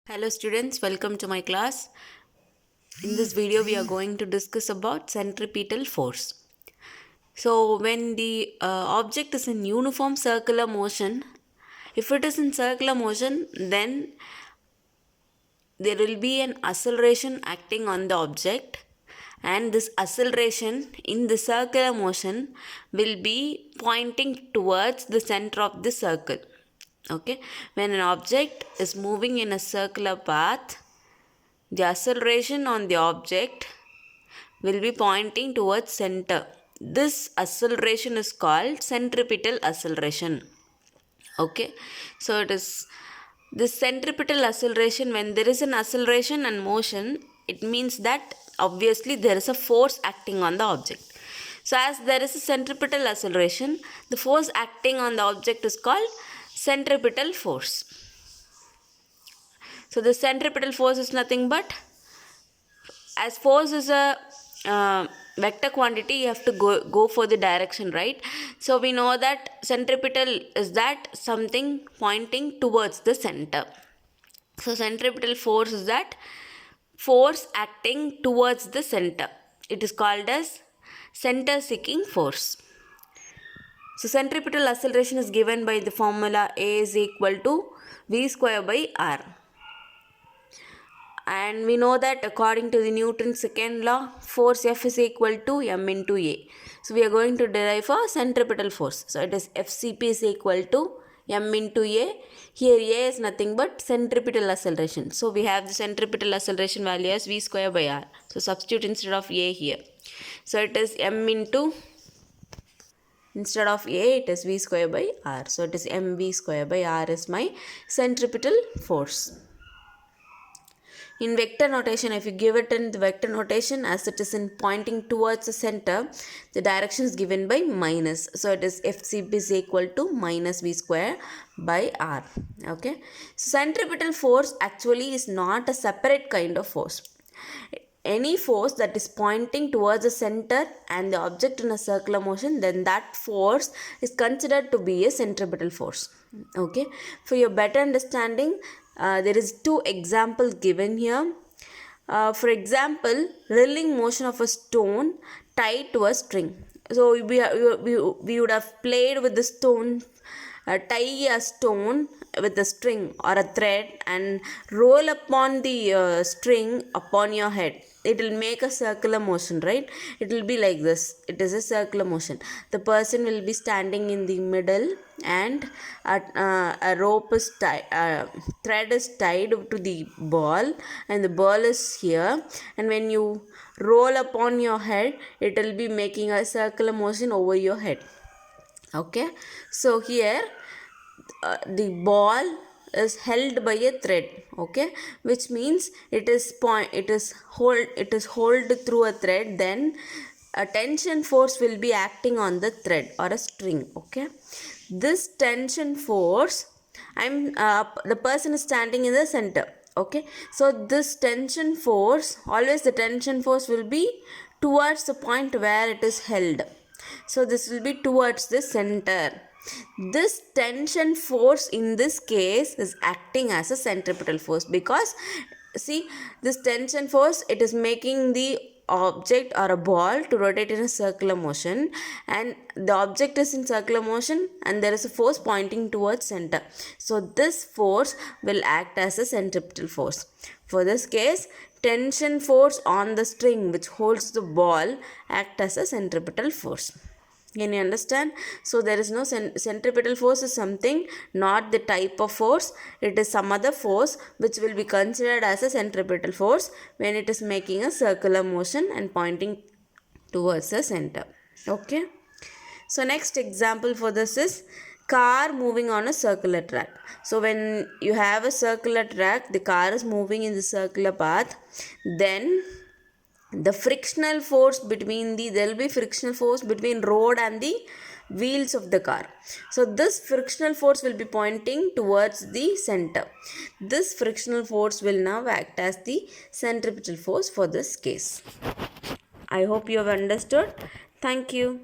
Hello students, welcome to my class. In this video we are going to discuss about centripetal force. So when the object is in uniform circular motion, if it is in circular motion, then there will be an acceleration acting on the object, and this acceleration in the circular motion will be pointing towards the center of the circle. Okay, when an object is moving in a circular path, the acceleration on the object will be pointing towards center. This acceleration is called centripetal acceleration. Okay, so it is this centripetal acceleration. When there is an acceleration and motion, it means that obviously there is a force acting on the object. So as there is a centripetal acceleration, the force acting on the object is called centripetal force. So the centripetal force is nothing but, as force is a vector quantity, you have to go for the direction, right? So we know that centripetal is that something pointing towards the center. So centripetal force is that force acting towards the center. It is called as center seeking force. So centripetal acceleration is given by the formula A is equal to V square by R. And we know that according to the Newton's second law, force F is equal to m into A. So we are going to derive for centripetal force. So it is FCP is equal to m into A. Here A is nothing but centripetal acceleration. So we have the centripetal acceleration value as V square by R. So substitute instead of A here. So it is m into, instead of A it is V square by R. So it is mv square by R is my centripetal force. In vector notation, if you give it in the vector notation, as it is in pointing towards the center, the direction is given by minus. So it is FCP is equal to minus V square by R. Okay. So centripetal force actually is not a separate kind of force. Any force that is pointing towards the center and the object in a circular motion, then that force is considered to be a centripetal force. Okay. For your better understanding, there is two examples given here. For example, rolling motion of a stone tied to a string. So we would have played with the stone, tie a stone with a string or a thread and roll upon the string upon your head. It will make a circular motion, right? It will be like this. It is a circular motion. The person will be standing in the middle, and a rope is tied, thread is tied to the ball, and the ball is here. And when you roll upon your head, it will be making a circular motion over your head. Okay, so here the ball is held by a thread. Okay, which means it is hold through a thread. Then a tension force will be acting on the thread or a string. Okay, this tension force, the person is standing in the center. Okay, so this tension force, always the tension force will be towards the point where it is held. So this will be towards the center. This tension force in this case is acting as a centripetal force, because see, this tension force, it is making the object or a ball to rotate in a circular motion, and the object is in circular motion and there is a force pointing towards center. So this force will act as a centripetal force. For this case, tension force on the string which holds the ball act as a centripetal force. Can you understand? So there is no centripetal force is something, not the type of force. It is some other force which will be considered as a centripetal force when it is making a circular motion and pointing towards the center. Okay. So next example for this is car moving on a circular track. So when you have a circular track, the car is moving in the circular path, then the frictional force between there will be frictional force between road and the wheels of the car. So this frictional force will be pointing towards the center. This frictional force will now act as the centripetal force for this case. I hope you have understood. Thank you.